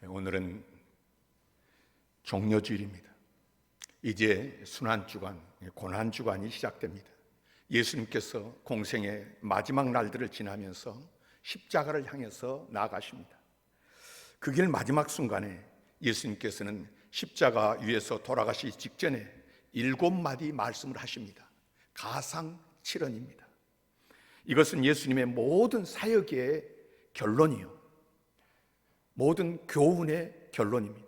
오늘은 종려주일입니다. 이제 순환주간, 고난주간이 시작됩니다. 예수님께서 공생의 마지막 날들을 지나면서 십자가를 향해서 나아가십니다. 그 길 마지막 순간에 예수님께서는 십자가 위에서 돌아가시기 직전에 7마디 말씀을 하십니다. 가상칠언입니다. 이것은 예수님의 모든 사역의 결론이요, 모든 교훈의 결론입니다.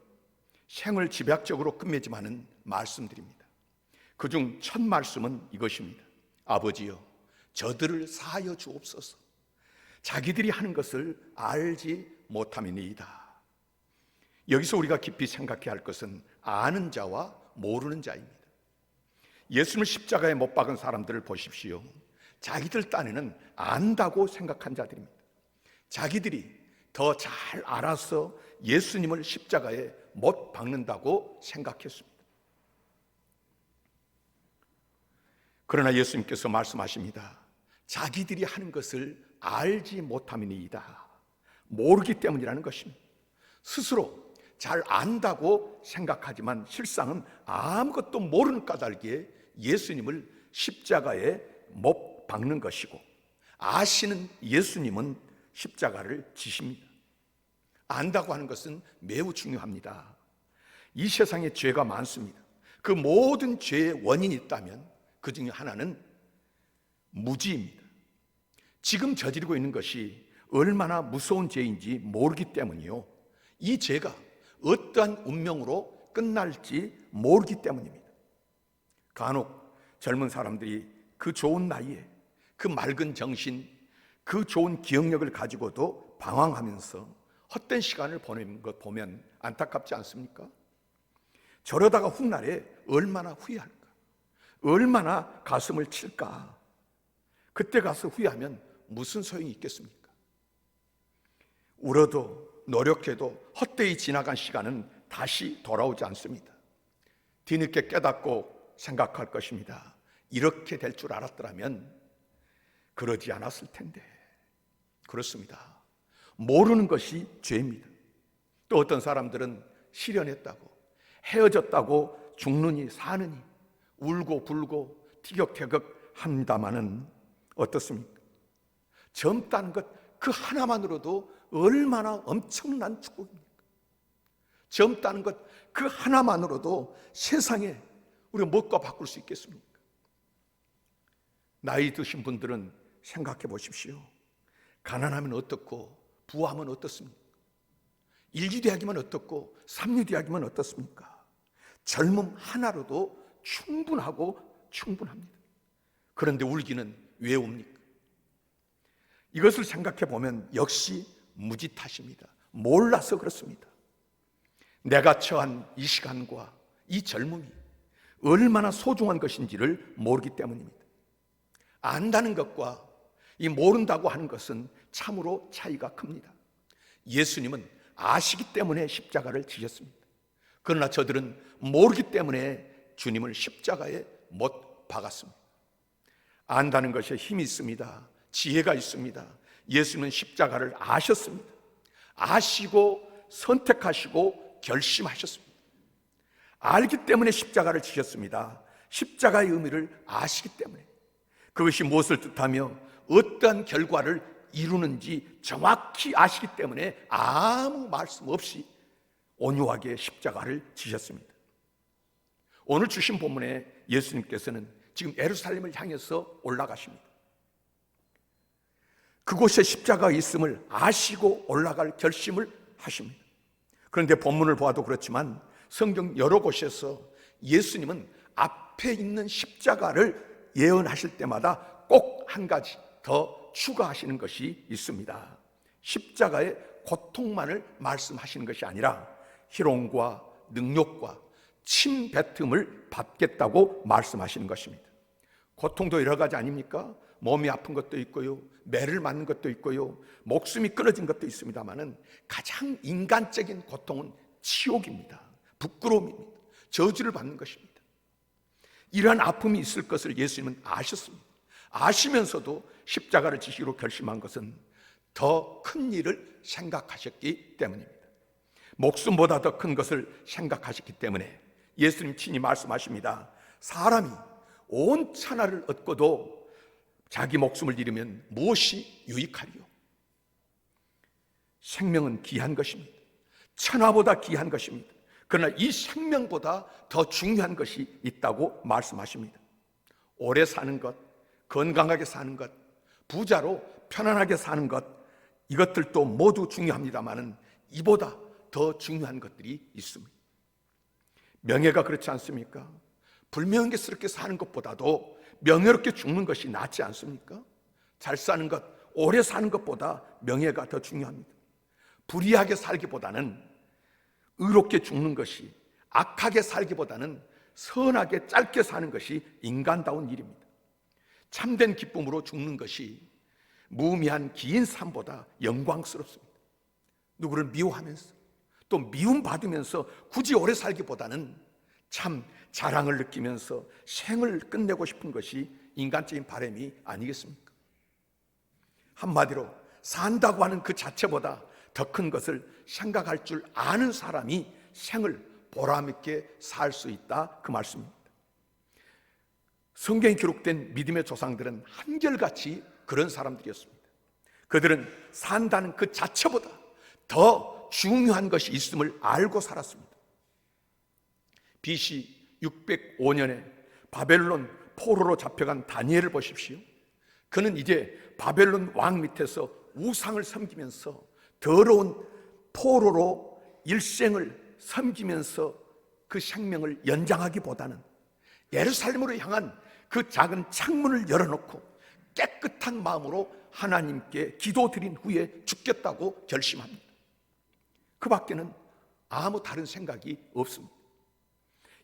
생을 집약적으로 끝맺음하는 말씀들입니다. 그중 첫 말씀은 이것입니다. 아버지여, 저들을 사하여 주옵소서. 자기들이 하는 것을 알지 못함이니이다. 여기서 우리가 깊이 생각해야 할 것은 아는 자와 모르는 자입니다. 예수님을 십자가에 못 박은 사람들을 보십시오. 자기들 딴에는 안다고 생각한 자들입니다. 자기들이 더 잘 알아서 예수님을 십자가에 못 박는다고 생각했습니다. 그러나 예수님께서 말씀하십니다. 자기들이 하는 것을 알지 못함이니이다. 모르기 때문이라는 것입니다. 스스로 잘 안다고 생각하지만 실상은 아무것도 모르는 까닭에 예수님을 십자가에 못 박는 것이고, 아시는 예수님은 십자가를 지십니다. 안다고 하는 것은 매우 중요합니다. 이 세상에 죄가 많습니다. 그 모든 죄의 원인이 있다면 그 중에 하나는 무지입니다. 지금 저지르고 있는 것이 얼마나 무서운 죄인지 모르기 때문이요, 이 죄가 어떠한 운명으로 끝날지 모르기 때문입니다. 간혹 젊은 사람들이 그 좋은 나이에 그 맑은 정신, 그 좋은 기억력을 가지고도 방황하면서 헛된 시간을 보내는 것 보면 안타깝지 않습니까? 저러다가 훗날에 얼마나 후회할까, 얼마나 가슴을 칠까. 그때 가서 후회하면 무슨 소용이 있겠습니까? 울어도 노력해도 헛되이 지나간 시간은 다시 돌아오지 않습니다. 뒤늦게 깨닫고 생각할 것입니다. 이렇게 될 줄 알았더라면 그러지 않았을 텐데. 그렇습니다. 모르는 것이 죄입니다. 또 어떤 사람들은 실연했다고, 헤어졌다고 죽느니 사느니 울고 불고 티격태격 합니다마는 어떻습니까? 젊다는 것 그 하나만으로도 얼마나 엄청난 축복입니까? 젊다는 것 그 하나만으로도 세상에 우리가 무엇과 바꿀 수 있겠습니까? 나이 드신 분들은 생각해 보십시오. 가난하면 어떻고 부하면 어떻습니까? 일기대학이면 어떻고 삼류대학이면 어떻습니까? 젊음 하나로도 충분합니다. 그런데 울기는 왜 옵니까? 이것을 생각해 보면 역시 무지 탓입니다. 몰라서 그렇습니다. 내가 처한 이 시간과 이 젊음이 얼마나 소중한 것인지를 모르기 때문입니다. 안다는 것과 이 모른다고 하는 것은 참으로 차이가 큽니다. 예수님은 아시기 때문에 십자가를 지셨습니다. 그러나 저들은 모르기 때문에 주님을 십자가에 못 박았습니다. 안다는 것에 힘이 있습니다. 지혜가 있습니다. 예수님은 십자가를 아셨습니다. 아시고 선택하시고 결심하셨습니다. 알기 때문에 십자가를 지셨습니다. 십자가의 의미를 아시기 때문에, 그것이 무엇을 뜻하며 어떠한 결과를 이루는지 정확히 아시기 때문에 아무 말씀 없이 온유하게 십자가를 지셨습니다. 오늘 주신 본문에 예수님께서는 지금 예루살렘을 향해서 올라가십니다. 그곳에 십자가가 있음을 아시고 올라갈 결심을 하십니다. 그런데 본문을 보아도 그렇지만 성경 여러 곳에서 예수님은 앞에 있는 십자가를 예언하실 때마다 꼭 한 가지 더 추가하시는 것이 있습니다. 십자가의 고통만을 말씀하시는 것이 아니라 희롱과 능욕과 침뱉음을 받겠다고 말씀하시는 것입니다. 고통도 여러 가지 아닙니까? 몸이 아픈 것도 있고요, 매를 맞는 것도 있고요, 목숨이 끊어진 것도 있습니다만은 가장 인간적인 고통은 치욕입니다. 부끄러움입니다. 저주를 받는 것입니다. 이러한 아픔이 있을 것을 예수님은 아셨습니다. 아시면서도 십자가를 지시기로 결심한 것은 더 큰 일을 생각하셨기 때문입니다. 목숨보다 더 큰 것을 생각하셨기 때문에 예수님 친히 말씀하십니다. 사람이 온 천하를 얻고도 자기 목숨을 잃으면 무엇이 유익하리요? 생명은 귀한 것입니다. 천하보다 귀한 것입니다. 그러나 이 생명보다 더 중요한 것이 있다고 말씀하십니다. 오래 사는 것, 건강하게 사는 것, 부자로 편안하게 사는 것, 이것들도 모두 중요합니다마는 이보다 더 중요한 것들이 있습니다. 명예가 그렇지 않습니까? 불명예스럽게 사는 것보다도 명예롭게 죽는 것이 낫지 않습니까? 잘 사는 것, 오래 사는 것보다 명예가 더 중요합니다. 불의하게 살기보다는 의롭게 죽는 것이, 악하게 살기보다는 선하게 짧게 사는 것이 인간다운 일입니다. 참된 기쁨으로 죽는 것이 무의미한 긴 삶보다 영광스럽습니다. 누구를 미워하면서 또 미움받으면서 굳이 오래 살기보다는 참 자랑을 느끼면서 생을 끝내고 싶은 것이 인간적인 바람이 아니겠습니까? 한마디로 산다고 하는 그 자체보다 더 큰 것을 생각할 줄 아는 사람이 생을 보람있게 살 수 있다, 그 말씀입니다. 성경에 기록된 믿음의 조상들은 한결같이 그런 사람들이었습니다. 그들은 산다는 그 자체보다 더 중요한 것이 있음을 알고 살았습니다. BC 605년에 바벨론 포로로 잡혀간 다니엘을 보십시오. 그는 이제 바벨론 왕 밑에서 우상을 섬기면서 더러운 포로로 일생을 섬기면서 그 생명을 연장하기보다는 예루살렘으로 향한 그 작은 창문을 열어놓고 깨끗한 마음으로 하나님께 기도드린 후에 죽겠다고 결심합니다. 그 밖에는 아무 다른 생각이 없습니다.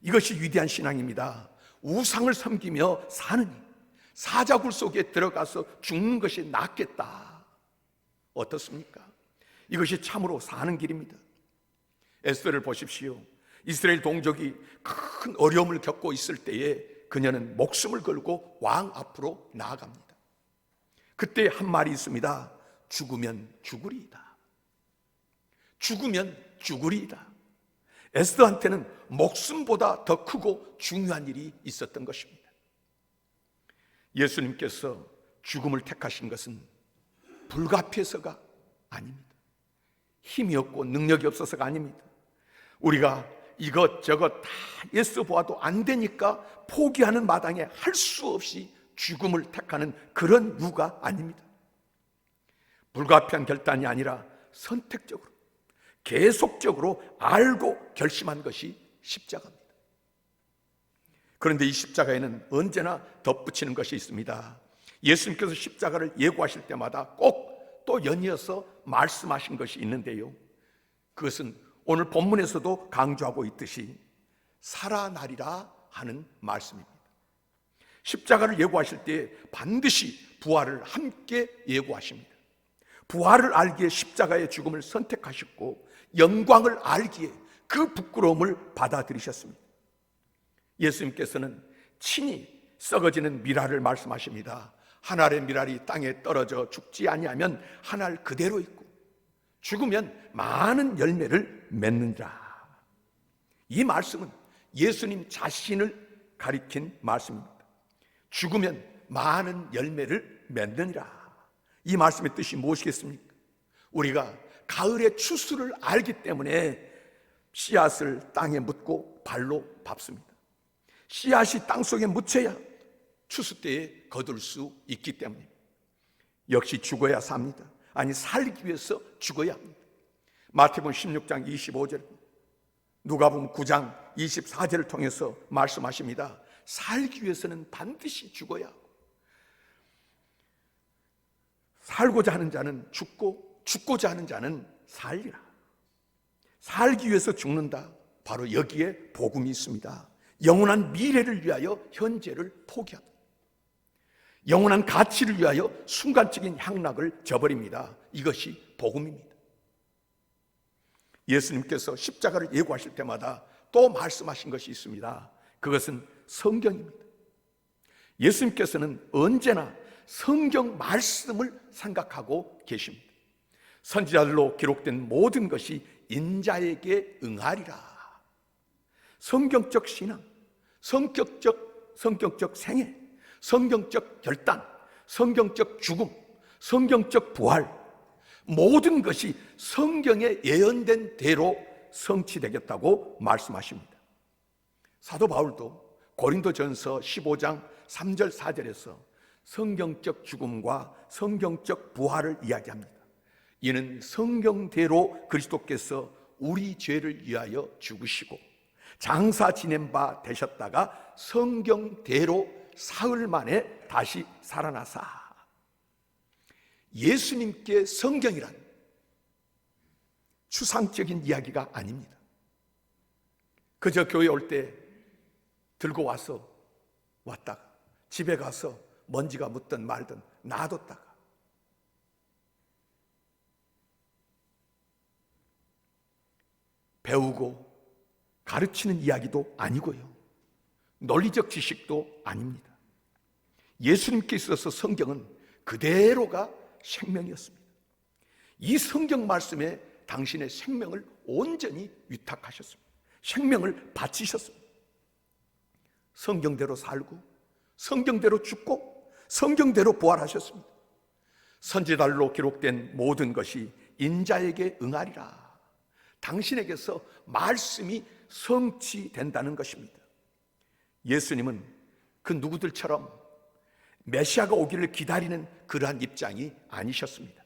이것이 위대한 신앙입니다. 우상을 섬기며 사느니 사자굴 속에 들어가서 죽는 것이 낫겠다. 어떻습니까? 이것이 참으로 사는 길입니다. 에스더를 보십시오. 이스라엘 동족이 큰 어려움을 겪고 있을 때에 그녀는 목숨을 걸고 왕 앞으로 나아갑니다. 그때 한 말이 있습니다. 죽으면 죽으리이다. 죽으면 죽으리이다. 에스더한테는 목숨보다 더 크고 중요한 일이 있었던 것입니다. 예수님께서 죽음을 택하신 것은 불가피해서가 아닙니다. 힘이 없고 능력이 없어서가 아닙니다. 우리가 이것저것 다 예수 보아도 안 되니까 포기하는 마당에 할 수 없이 죽음을 택하는 그런 이유가 아닙니다. 불가피한 결단이 아니라 선택적으로 계속적으로 알고 결심한 것이 십자가입니다. 그런데 이 십자가에는 언제나 덧붙이는 것이 있습니다. 예수님께서 십자가를 예고하실 때마다 꼭 또 연이어서 말씀하신 것이 있는데요, 그것은 오늘 본문에서도 강조하고 있듯이 살아나리라 하는 말씀입니다. 십자가를 예고하실 때 반드시 부활을 함께 예고하십니다. 부활을 알기에 십자가의 죽음을 선택하셨고 영광을 알기에 그 부끄러움을 받아들이셨습니다. 예수님께서는 친히 썩어지는 미랄을 말씀하십니다. 한 알의 미랄이 땅에 떨어져 죽지 아니하면 한 알 그대로 있고 죽으면 많은 열매를 맺느니라. 이 말씀은 예수님 자신을 가리킨 말씀입니다. 죽으면 많은 열매를 맺느니라. 이 말씀의 뜻이 무엇이겠습니까? 우리가 가을의 추수를 알기 때문에 씨앗을 땅에 묻고 발로 밟습니다. 씨앗이 땅속에 묻혀야 추수 때에 거둘 수 있기 때문에 역시 죽어야 삽니다. 아니, 살기 위해서 죽어야 합니다. 마태복음 16장 25절, 누가복음 9장 24절을 통해서 말씀하십니다. 살기 위해서는 반드시 죽어야 하고 살고자 하는 자는 죽고 죽고자 하는 자는 살리라. 살기 위해서 죽는다. 바로 여기에 복음이 있습니다. 영원한 미래를 위하여 현재를 포기합니다. 영원한 가치를 위하여 순간적인 향락을 저버립니다. 이것이 복음입니다. 예수님께서 십자가를 예고하실 때마다 또 말씀하신 것이 있습니다. 그것은 성경입니다. 예수님께서는 언제나 성경 말씀을 생각하고 계십니다. 선지자들로 기록된 모든 것이 인자에게 응하리라. 성경적 신앙, 성경적 생애, 성경적 결단, 성경적 죽음, 성경적 부활, 모든 것이 성경에 예언된 대로 성취되겠다고 말씀하십니다. 사도 바울도 고린도전서 15장 3절 4절에서 성경적 죽음과 성경적 부활을 이야기합니다. 이는 성경대로 그리스도께서 우리 죄를 위하여 죽으시고 장사 지낸 바 되셨다가 성경대로 사흘 만에 다시 살아나사. 예수님께 성경이란 추상적인 이야기가 아닙니다. 그저 교회 올 때 들고 와서 왔다가 집에 가서 먼지가 묻든 말든 놔뒀다가 배우고 가르치는 이야기도 아니고요, 논리적 지식도 아닙니다. 예수님께 있어서 성경은 그대로가 생명이었습니다. 이 성경 말씀에 당신의 생명을 온전히 위탁하셨습니다. 생명을 바치셨습니다. 성경대로 살고 성경대로 죽고 성경대로 부활하셨습니다. 선지자들로 기록된 모든 것이 인자에게 응하리라. 당신에게서 말씀이 성취된다는 것입니다. 예수님은 그 누구들처럼 메시아가 오기를 기다리는 그러한 입장이 아니셨습니다.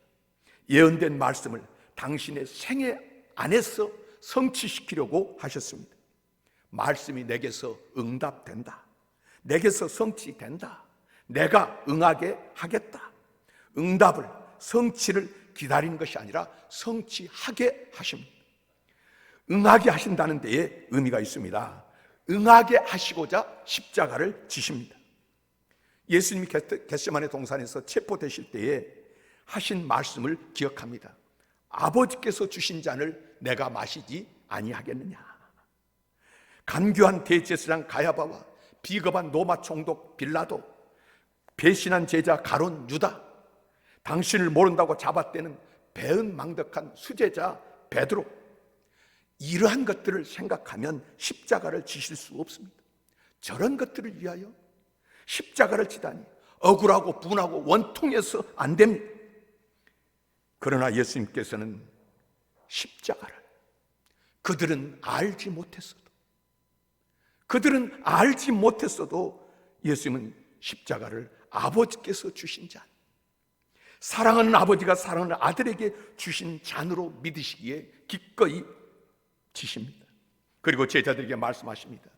예언된 말씀을 당신의 생애 안에서 성취시키려고 하셨습니다. 말씀이 내게서 응답된다, 내게서 성취된다, 내가 응하게 하겠다. 응답을, 성취를 기다리는 것이 아니라 성취하게 하십니다. 응하게 하신다는 데에 의미가 있습니다. 응하게 하시고자 십자가를 지십니다. 예수님이 겟세마네 동산에서 체포되실 때에 하신 말씀을 기억합니다. 아버지께서 주신 잔을 내가 마시지 아니하겠느냐. 간교한 대제사장 가야바와 비겁한 로마 총독 빌라도, 배신한 제자 가룟 유다, 당신을 모른다고 잡아떼는 배은망덕한 수제자 베드로, 이러한 것들을 생각하면 십자가를 지실 수 없습니다. 저런 것들을 위하여 십자가를 지다니 억울하고 분하고 원통해서 안 됩니다. 그러나 예수님께서는 십자가를 그들은 알지 못했어도 예수님은 십자가를 아버지께서 주신 잔, 사랑하는 아버지가 사랑하는 아들에게 주신 잔으로 믿으시기에 기꺼이 지십니다. 그리고 제자들에게 말씀하십니다.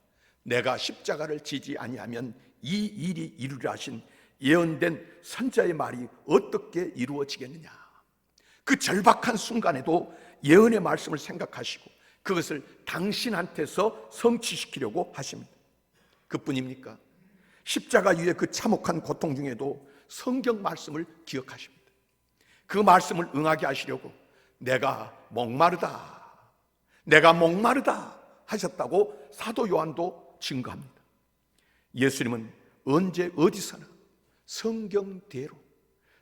내가 십자가를 지지 아니하면 이 일이 이루리라 하신 예언된 선자의 말이 어떻게 이루어지겠느냐. 그 절박한 순간에도 예언의 말씀을 생각하시고 그것을 당신한테서 성취시키려고 하십니다. 그뿐입니까? 십자가 위에 그 참혹한 고통 중에도 성경 말씀을 기억하십니다. 그 말씀을 응하게 하시려고 내가 목마르다 하셨다고 사도 요한도 증거합니다. 예수님은 언제 어디서나 성경대로,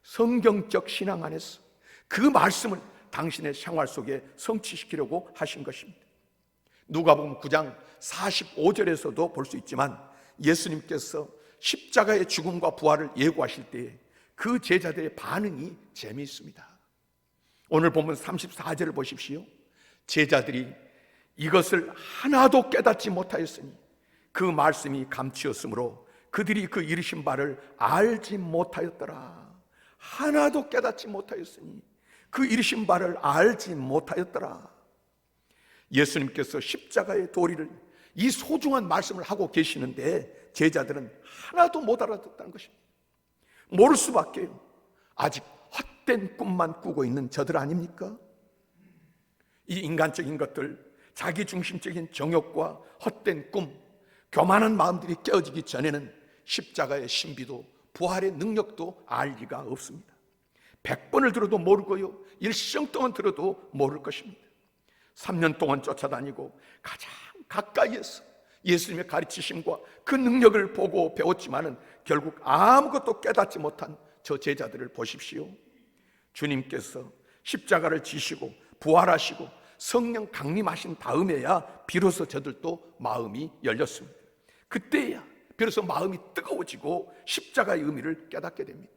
성경적 신앙 안에서 그 말씀을 당신의 생활 속에 성취시키려고 하신 것입니다. 누가복음 9장 45절에서도 볼 수 있지만 예수님께서 십자가의 죽음과 부활을 예고하실 때에 그 제자들의 반응이 재미있습니다. 오늘 보면 34절을 보십시오. 제자들이 이것을 하나도 깨닫지 못하였으니 그 말씀이 감추었으므로 그들이 그 이르신 바를 알지 못하였더라. 하나도 깨닫지 못하였으니 그 이르신 바를 알지 못하였더라. 예수님께서 십자가의 도리를, 이 소중한 말씀을 하고 계시는데 제자들은 하나도 못 알아듣다는 것입니다. 모를 수밖에요. 아직 헛된 꿈만 꾸고 있는 저들 아닙니까? 이 인간적인 것들, 자기중심적인 정욕과 헛된 꿈, 교만한 마음들이 깨어지기 전에는 십자가의 신비도 부활의 능력도 알 리가 없습니다. 100번을 들어도 모르고요, 일생 동안 들어도 모를 것입니다. 3년 동안 쫓아다니고 가장 가까이에서 예수님의 가르치심과 그 능력을 보고 배웠지만은 결국 아무것도 깨닫지 못한 저 제자들을 보십시오. 주님께서 십자가를 지시고 부활하시고 성령 강림하신 다음에야 비로소 저들도 마음이 열렸습니다. 그때야 비로소 마음이 뜨거워지고 십자가의 의미를 깨닫게 됩니다.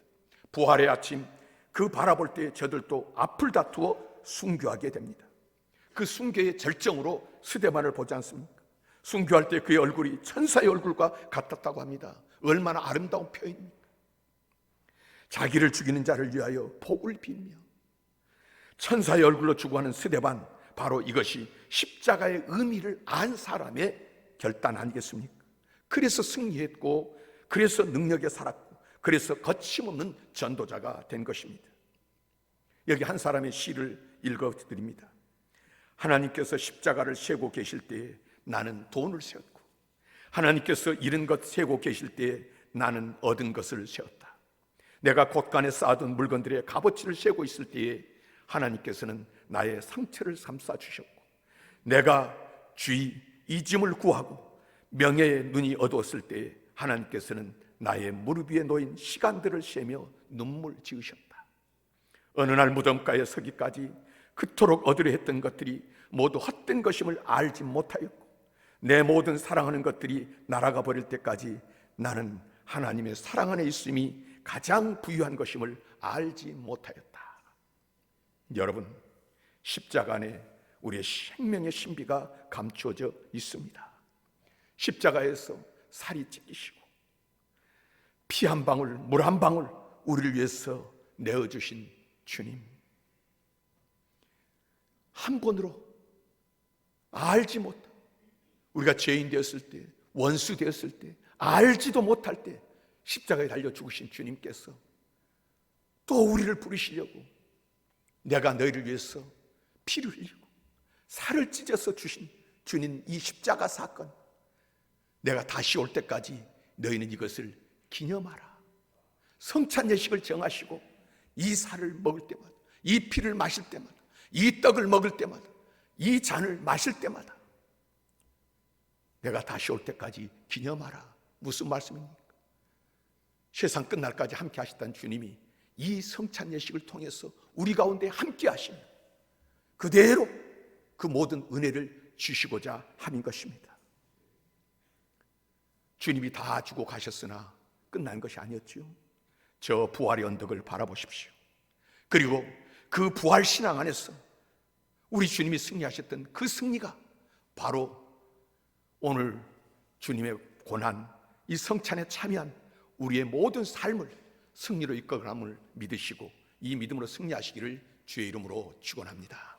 부활의 아침, 그 바라볼 때 저들도 앞을 다투어 순교하게 됩니다. 그 순교의 절정으로 스데반을 보지 않습니까? 순교할 때 그의 얼굴이 천사의 얼굴과 같았다고 합니다. 얼마나 아름다운 표현입니까? 자기를 죽이는 자를 위하여 복을 빌며 천사의 얼굴로 죽어가는 스데반, 바로 이것이 십자가의 의미를 안 사람의 결단 아니겠습니까? 그래서 승리했고, 그래서 능력에 살았고, 그래서 거침없는 전도자가 된 것입니다. 여기 한 사람의 시를 읽어드립니다. 하나님께서 십자가를 세고 계실 때에 나는 돈을 세웠고, 하나님께서 잃은 것 세고 계실 때에 나는 얻은 것을 세웠다. 내가 곳간에 쌓아둔 물건들의 값어치를 세고 있을 때에 하나님께서는 나의 상처를 감싸 주셨고, 내가 주의 이짐을 구하고 명예의 눈이 어두웠을 때에 하나님께서는 나의 무릎 위에 놓인 시간들을 세며 눈물 지으셨다. 어느 날 무덤가에 서기까지 그토록 얻으려 했던 것들이 모두 헛된 것임을 알지 못하였고, 내 모든 사랑하는 것들이 날아가 버릴 때까지 나는 하나님의 사랑 안에 있음이 가장 부유한 것임을 알지 못하였다. 여러분, 십자가 안에 우리의 생명의 신비가 감추어져 있습니다. 십자가에서 살이 찢기시고 피 한 방울, 물 한 방울 우리를 위해서 내어주신 주님, 한 번으로 알지 못한, 우리가 죄인 되었을 때, 원수 되었을 때, 알지도 못할 때 십자가에 달려 죽으신 주님께서 또 우리를 부르시려고 내가 너희를 위해서 피를 흘리고 살을 찢어서 주신 주님, 이 십자가 사건, 내가 다시 올 때까지 너희는 이것을 기념하라. 성찬 예식을 정하시고 이 살을 먹을 때마다, 이 피를 마실 때마다, 이 떡을 먹을 때마다, 이 잔을 마실 때마다 내가 다시 올 때까지 기념하라. 무슨 말씀입니까? 세상 끝날까지 함께 하셨던 주님이 이 성찬 예식을 통해서 우리 가운데 함께 하시며 그대로 그 모든 은혜를 주시고자 함인 것입니다. 주님이 다 주고 가셨으나 끝난 것이 아니었지요. 저 부활의 언덕을 바라보십시오. 그리고 그 부활 신앙 안에서 우리 주님이 승리하셨던 그 승리가 바로 오늘 주님의 고난, 이 성찬에 참여한 우리의 모든 삶을 승리로 이끌어감을 믿으시고 이 믿음으로 승리하시기를 주의 이름으로 축원합니다.